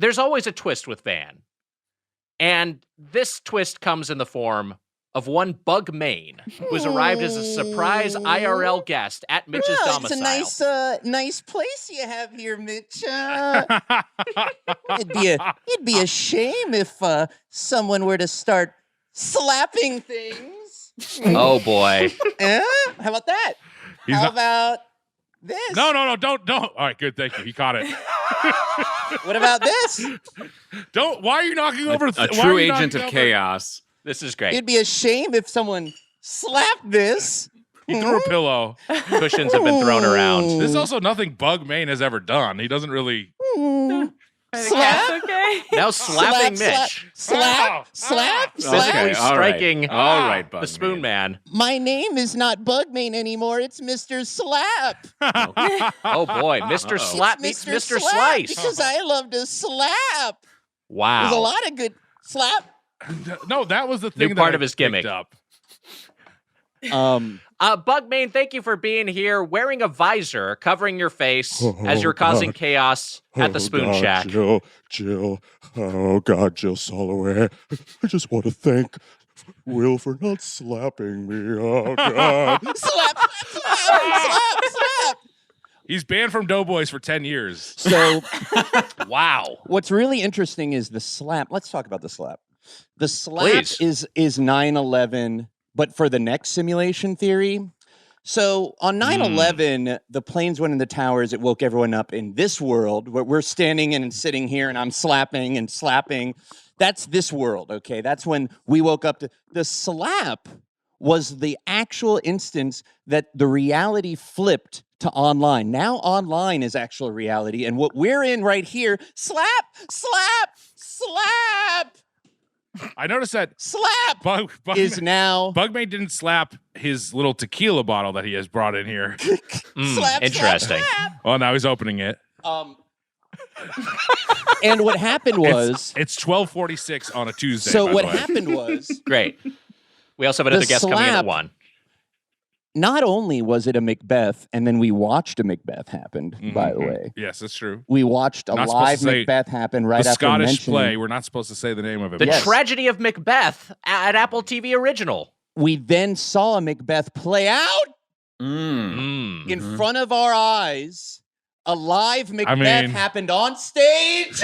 there's always a twist with Van. And this twist comes in the form of one Bug Main, who has arrived as a surprise IRL guest at Mitch's domicile. It's a nice place you have here, Mitch. It'd be a shame if someone were to start slapping things. Oh boy! How about that? How about this? No, don't. All right, good, thank you. He caught it. What about this? Don't. Why are you knocking over? A true agent of chaos. This is great. It'd be a shame if someone slapped this. He threw a pillow. Cushions have been thrown around. This is also nothing Bug Main has ever done. He doesn't really. Slap. Okay. Now slapping Mitch. Slap. Physically Okay, all right. striking All right, Bug the Spoon Man. My name is not Bugman anymore. It's Mr. Slap. Oh boy, Mr. Slap meets Mr. Slice. Because I love to slap. Wow. There's a lot of good slap. No, that was the thing. New that part I of his picked gimmick. Up. Bugman, thank you for being here, wearing a visor, covering your face as you're causing chaos at the Spoon Shack. Jill. Oh, God, Jill Soloway. I just want to thank Will for not slapping me. Oh, God. Slap. He's banned from Doughboys for 10 years. So, Wow. what's really interesting is the slap. Let's talk about the slap. The slap Please. is 9/11, but for the next simulation theory. So on 9/11, the planes went in the towers. It woke everyone up in this world where we're standing and sitting here and I'm slapping and slapping. That's this world, okay? That's when we woke up to the slap was the actual instance that the reality flipped to online. Now online is actual reality. And what we're in right here, slap. I noticed that Slap Bug is now Bugman didn't slap his little tequila bottle that he has brought in here. slap. Interesting. Oh, now he's opening it. And what happened was It's 12:46 on a Tuesday. so by what the way. happened was Great. We also have another The guest coming in at slap- 1. not only was it a Macbeth, and then we watched a Macbeth happen, by the Mhm. way. Yes, that's true. We watched a Not supposed live to say Macbeth happen right the after Scottish mentioning. play. We're not supposed to say the name of it. The Yes. Tragedy of Macbeth at Apple TV Original. We then saw a Macbeth play out in front of our eyes. A live Macbeth mean- happened on stage,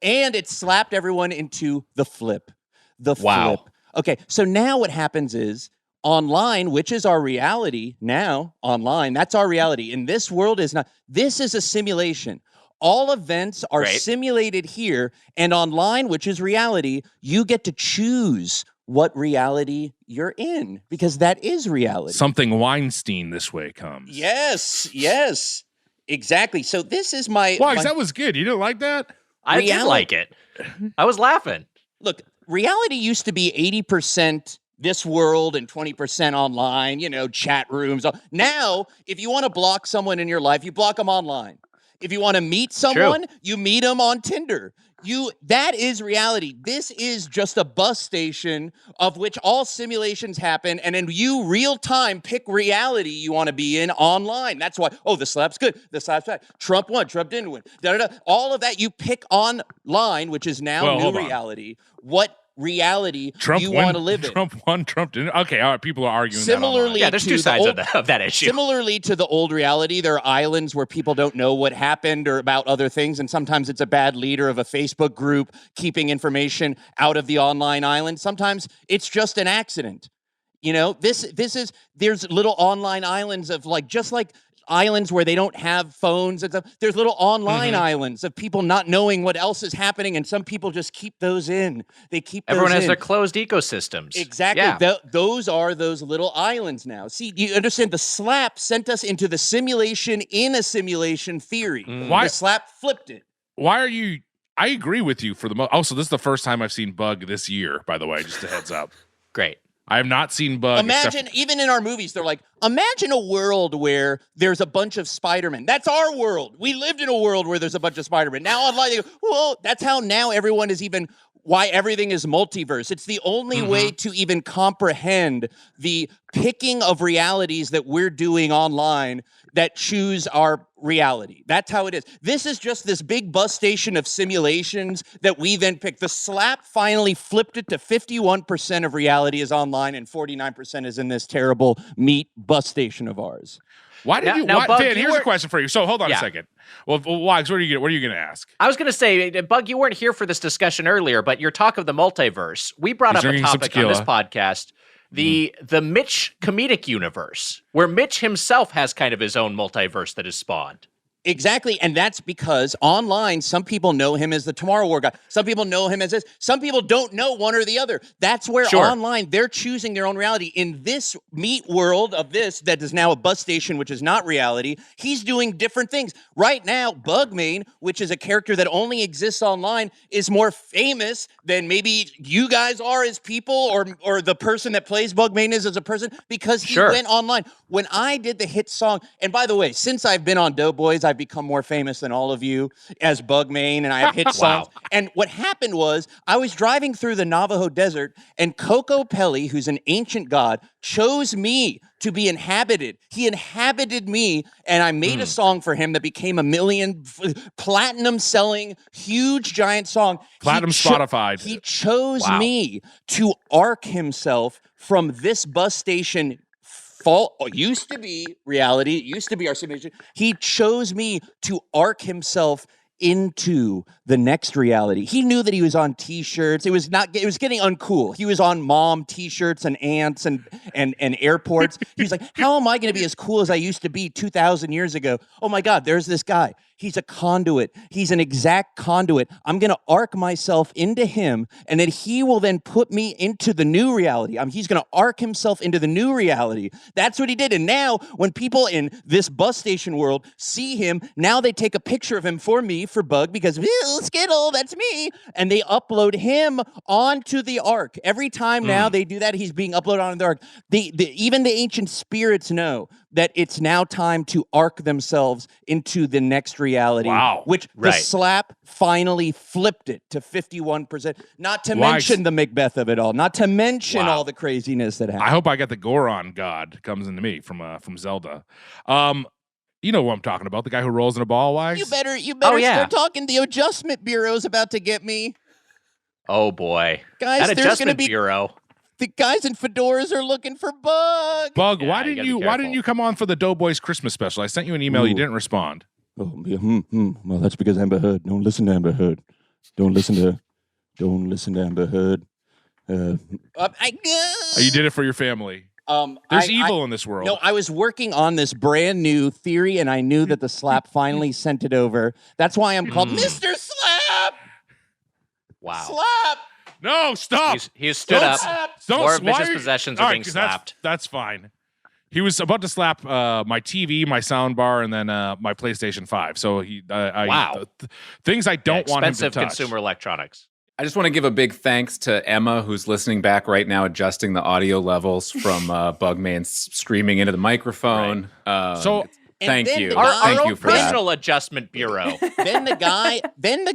and it slapped everyone into the flip. Wow. Flip. Okay, so now what happens is online, which is our reality now, online, that's our reality. In this world is not, this is a simulation. All events are Great. simulated here, and online, which is reality, you get to choose what reality you're in, because that is reality. Something Weinstein this way comes. Yes, exactly. So this is my... Wags, that was good. You didn't like that? I did like it. I was laughing. Look, reality used to be 80% this world and 20% online, chat rooms. Now, if you want to block someone in your life, you block them online. If you want to meet someone, you meet them on Tinder. That is reality. This is just a bus station of which all simulations happen, and then you real time pick reality you want to be in online. That's why, the slap's good. The slap's bad. Trump won. Trump didn't win. All of that you pick online, which is now new reality. What reality you want to live in? Trump won. Trump didn't. Okay, all right. People are arguing. Similarly, Yeah, there's two sides of that issue. Similarly to the old reality, there are islands where people don't know what happened or about other things, and sometimes it's a bad leader of a Facebook group keeping information out of the online island. Sometimes it's just an accident. There's little online islands of just like islands where they don't have phones and stuff. There's little online islands of people not knowing what else is happening, and some people just keep those in. They keep Everyone those has in. their closed ecosystems. Exactly. Yeah. Those are those little islands now. See, you understand the slap sent us into the simulation in a simulation theory. Why- The slap flipped it. Why are you? I agree with you for the most. Also, this is the first time I've seen Bug this year. By the way, just a heads up. Great. I have not seen Bug. Imagine, even in our movies, they're like, imagine a world where there's a bunch of Spider-Men. That's our world. We lived in a world where there's a bunch of Spider-Men. Now online, they go, whoa, that's how now everyone is even why everything is multiverse. It's the only way to even comprehend the picking of realities that we're doing online that choose our reality. That's how it is. This is just this big bus station of simulations that we then pick. The slap finally flipped it to 51% of reality is online and 49% is in this terrible meat bus station of ours. Why did Now- you? now, Why, Bug, Dan, you here's were- a question for you. So hold on a second. Well, Wags, what are you going to ask? I was going to say, Bug, you weren't here for this discussion earlier, but your talk of the multiverse, we brought He's up a drinking some topic on this tequila. podcast, the Mitch comedic universe, where Mitch himself has kind of his own multiverse that is spawned. Exactly, and that's because online, some people know him as the Tomorrow War guy. Some people know him as this. Some people don't know one or the other. That's where online, they're choosing their own reality. In this meat world of this that is now a bus station, which is not reality, he's doing different things. Right now, Bugmain, which is a character that only exists online, is more famous than maybe you guys are as people or the person that plays Bugmain is as a person because he went online. When I did the hit song, and by the way, since I've been on Doughboys, I've become more famous than all of you as Bugmain, and I have hit songs. And what happened was I was driving through the Navajo desert, and Coco Pelli, who's an ancient god, chose me to be inhabited. He inhabited me, and I made a song for him that became a million platinum-selling, huge, giant song. Platinum Spotify. He chose me to arc himself from this bus station used to be reality, it used to be our simulation. He chose me to arc himself into the next reality. He knew that he was on t-shirts. It was getting uncool. He was on mom t-shirts and ants and airports. He was like, how am I going to be as cool as I used to be 2,000 years ago? Oh my God, there's this guy. He's a conduit. He's an exact conduit. I'm going to arc myself into him, and then he will then put me into the new reality. He's going to arc himself into the new reality. That's what he did. And now when people in this bus station world see him, now they take a picture of him for me, for Bug, because Skittle, that's me. And they upload him onto the ark. Every time now they do that, he's being uploaded onto the ark. Even the ancient spirits know that it's now time to arc themselves into the next reality. Wow. Which the slap finally flipped it to 51%. Not to mention the Macbeth of it all. Not to mention all the craziness that happened. I hope I get the Goron god comes into me from Zelda. You know who I'm talking about, the guy who rolls in a ball, Wags? You better start talking. The Adjustment Bureau's about to get me. Oh boy. Guys, that there's going to Adjustment be Bureau. the guys in fedoras are looking for Bug. Bug, Yeah, why you didn't gotta you be why didn't careful. you come on for the Doughboys Christmas special? I sent you an email, you didn't respond. Oh, yeah, Well, that's because Amber Heard. Don't listen to Amber Heard. Don't listen to Amber Heard. You did it for your family. There's evil in this world. No, I was working on this brand new theory, and I knew that the slap finally sent it over. That's why I'm called Mr. Slap. Wow. Slap. No, stop. He stood up. More of why Mitch's are you- possessions All are right, being 'cause slapped. That's fine. He was about to slap my TV, my sound bar, and then my PlayStation 5. So Wow. Things I don't want him to Expensive touch. consumer electronics. I just want to give a big thanks to Emma, who's listening back right now, adjusting the audio levels from Bugman screaming into the microphone. So- thank then you. the Our, guy- Thank our you own for that. personal adjustment bureau. Then the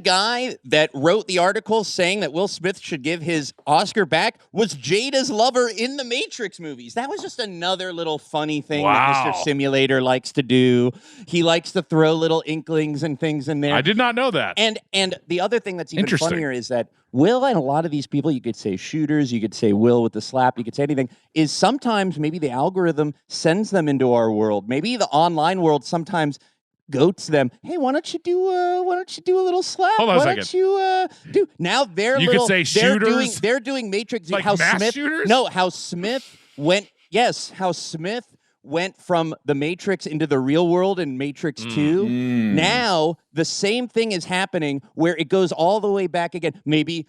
guy that wrote the article saying that Will Smith should give his Oscar back was Jada's lover in the Matrix movies. That was just another little funny thing that Wow. Mr. Simulator likes to do. He likes to throw little inklings and things in there. I did not know that. And the other thing that's even Interesting. funnier is that Will and a lot of these people, you could say shooters, you could say Will with the slap, you could say anything, is sometimes maybe the algorithm sends them into our world. Maybe the online world sometimes goats them. Hey, why don't you do a little slap? Hold on a why second. don't you do now? They're You could say shooters? They're doing Matrix. Like how mass Smith? shooters? No, how Smith went. Yes, how Smith went from the Matrix into the real world in Matrix 2. Now, the same thing is happening where it goes all the way back again. Maybe,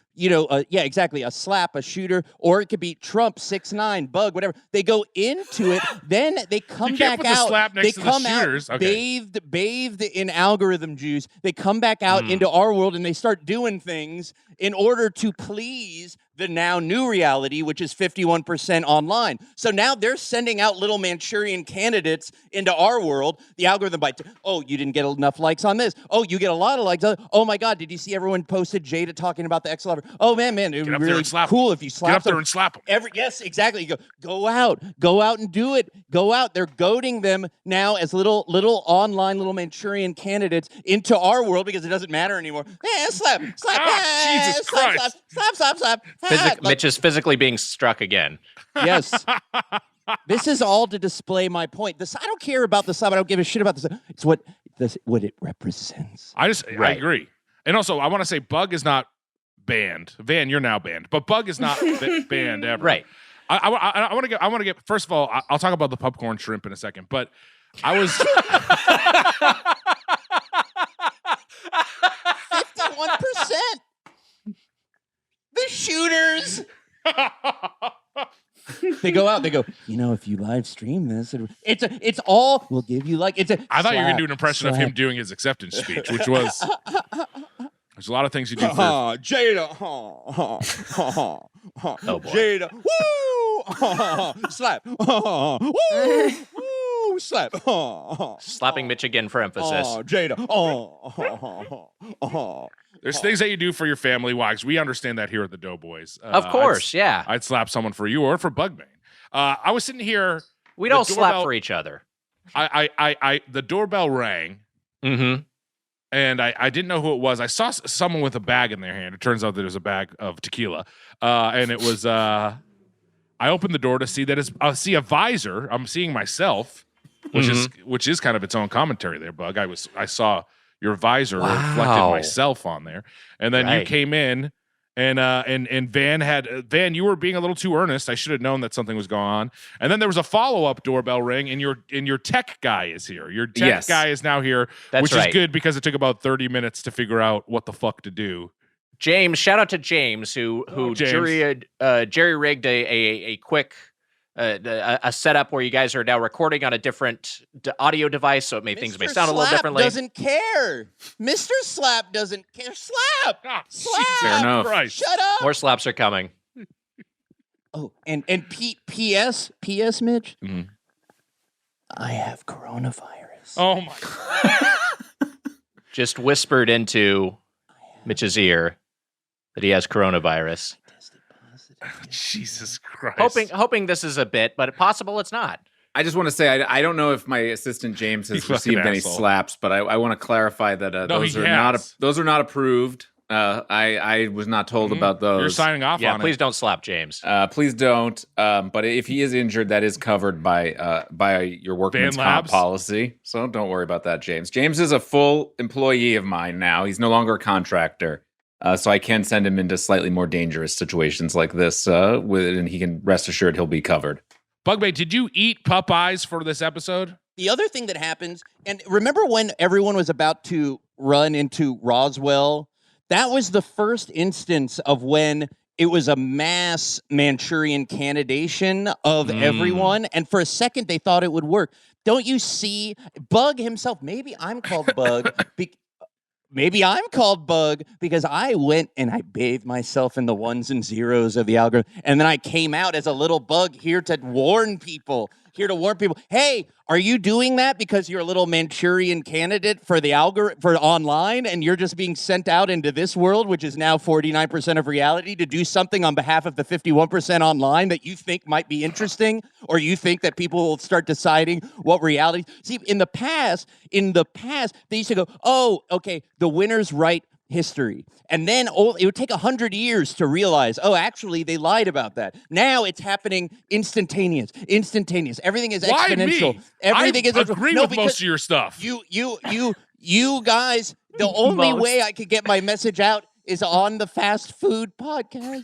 exactly, a slap, a shooter, or it could be Trump, 6ix9ine, Bug, whatever. They go into it, then they come You can't back put the out. slap next They to the come out shooters. Okay. bathed in algorithm juice. They come back out into our world and they start doing things in order to please the now new reality, which is 51% online. So now they're sending out little Manchurian candidates into our world. The algorithm oh, you didn't get enough likes on this. Oh, you get a lot of likes. Oh my God, did you see everyone posted Jada talking about the ex-lover? Oh man, it would be really cool if you slapped Get up there and slap them. Yes, exactly. Go out and do it. Go out. They're goading them now as little online little Manchurian candidates into our world because it doesn't matter anymore. Slap. Jesus Christ. Slap. Mitch is physically being struck again. Yes. This is all to display my point. I don't care about the slap. I don't give a shit about this. It's what it represents. I agree. And also, I want to say Bug is not banned. Van, you're now banned. But Bug is not banned ever. Right. I want to get, first of all, I'll talk about the popcorn shrimp in a second. But I was... 51%. The shooters. They go out. They go. If you live stream this, it's all. We'll give you like it's a. I thought you were gonna do an impression of him doing his acceptance speech, which was. There's a lot of things you do for Jada. Oh boy. Jada. Woo! Slap. Woo! Slap. Slapping Mitch again for emphasis. Jada. There's things that you do for your family. Wags, we understand that here at the Doughboys. Of course, yeah. I'd slap someone for you or for Bugman. I was sitting here. We don't slap for each other. The doorbell rang. Mm-hmm. And I didn't know who it was. I saw someone with a bag in their hand. It turns out that it was a bag of tequila. And it was, I opened the door to see that I see a visor. I'm seeing myself, which is kind of its own commentary there, Bug. I saw your visor reflected myself on there. And then you came in and Van, you were being a little too earnest. I should have known that something was going on. And then there was a follow-up doorbell ring, and your tech guy is here. Your tech guy is now here, which is good because it took about 30 minutes to figure out what the fuck to do. James, shout out to James who jerry rigged a quick a setup where you guys are now recording on a different audio device, so things may sound a little differently. Doesn't care. Mr. Slap doesn't care. Slap. Slap. Fair enough. Christ. Shut up. More slaps are coming. Oh, and P.S. Mitch. Mm-hmm. I have coronavirus. Oh my! Just whispered into Mitch's ear that he has coronavirus. Jesus Christ. Hoping this is a bit, but possible it's not. I just want to say I don't know if my assistant James has received any slaps, but I want to clarify that those are not approved. I was not told about those. You're signing off on it. Please don't slap James. Please don't. But if he is injured, that is covered by your workman's comp policy. So don't worry about that, James. James is a full employee of mine now. He's no longer a contractor. So I can send him into slightly more dangerous situations like this, and he can rest assured he'll be covered. Bugbait, did you eat Popeyes for this episode? The other thing that happens, and remember when everyone was about to run into Roswell? That was the first instance of when it was a mass Manchurian candidation of everyone, and for a second they thought it would work. Don't you see? Bug himself, maybe I'm called Bug. Maybe I'm called Bug because I went and I bathed myself in the ones and zeros of the algorithm. And then I came out as a little bug here to warn people. Hey, are you doing that because you're a little Manchurian candidate for the algorithm for online and you're just being sent out into this world, which is now 49% of reality, to do something on behalf of the 51% online that you think might be interesting, or you think that people will start deciding what reality? See, in the past, they used to go, oh, okay, the winners write history. And then it would take 100 years to realize, oh, actually, they lied about that. Now it's happening instantaneous. Everything is exponential. Everything is agree with most of your stuff. You guys, the only way I could get my message out is on the fast food podcast.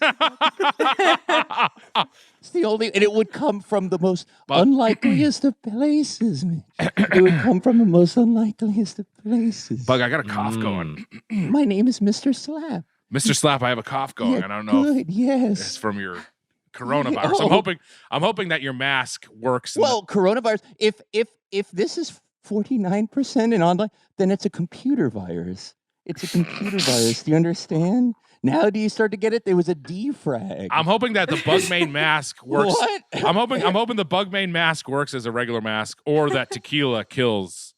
It's the only, and it would come from the most unlikeliest of places, Mitch. It would come from the most unlikeliest of places. Bug, I got a cough going. My name is Mr. Slap. Mr. Slap, I have a cough going. Yeah, I don't know. Good, yes. It's from your coronavirus. I'm hoping that your mask works. Well, coronavirus. If this is 49% in online, then it's a computer virus. It's a computer virus. Do you understand? Now do you start to get it? There was a defrag. I'm hoping that the Bugmain mask works. What? I'm hoping the Bugmain mask works as a regular mask, or that tequila kills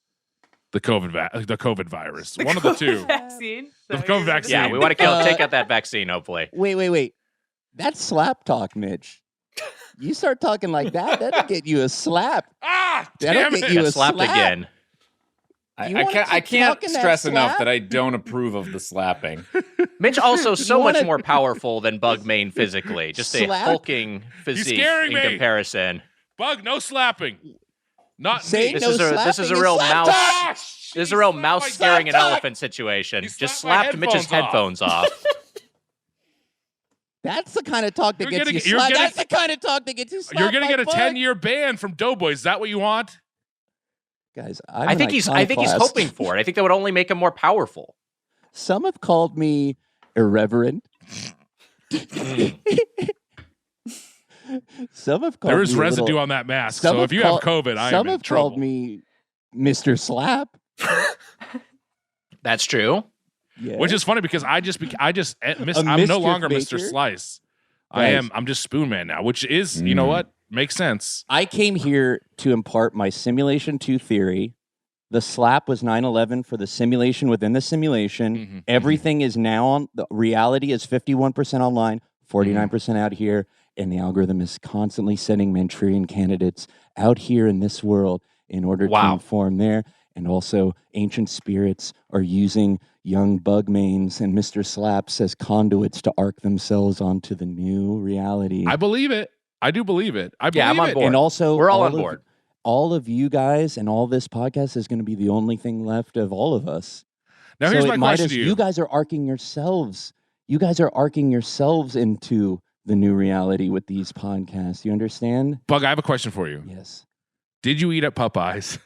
the COVID virus. One of the two. Vaccine. The COVID vaccine. Yeah, we want to take out that vaccine, hopefully. Wait. That's slap talk, Mitch. You start talking like that'll get you a slap. That'll Damn get it. you a Slapped slap. again. I can't stress enough that I don't approve of the slapping. Mitch also so much wanna- more powerful than Bugmain physically. Just a Slap? hulking physique scaring in me. comparison. Bug, no slapping. Not Say me. no This is a slapping, real it's slap mouse. talk! This is a real mouse scaring an laptop. elephant situation. You Just slapped my slapped Mitch's headphones headphones off. That's the kind of talk that You're gets you getting- you're slapped. getting- That's the kind of talk that gets you slapped. You're gonna by get a Bug. 10-year ban from Doughboys. Is that what you want? Guys, I think he's iconoclast. hoping for it. I think that would only make him more powerful. Some have called me irreverent. Some have called There is me a residue little- on that mask. Some So have if you called- have COVID, I am Some in have trouble. called me Mr. Slap. That's true. Yeah. Which is funny because I'm no mischief longer maker? Mr. Slice. Guys. I'm just Spoon Man now, which is, you know what? Makes sense. I came here to impart my simulation 2 theory. The slap was 9/11 for the simulation within the simulation. Mhm. Everything is now on the reality is 51% online, 49% out here, and the algorithm is constantly sending Manchurian candidates out here in this world in order to Wow. inform there. And also, ancient spirits are using young Bugmains and Mr. Slaps as conduits to arc themselves onto the new reality. I believe it. I do believe it. I believe Yeah, I'm on it. board. And also, We're all on board. All of you guys and all this podcast is going to be the only thing left of all of us. Now, So here's it my might question as- to you. You guys are arcing yourselves. You guys are arcing yourselves into the new reality with these podcasts. You understand? Bug, I have a question for you. Yes. Did you eat at Popeyes?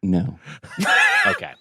No. Okay.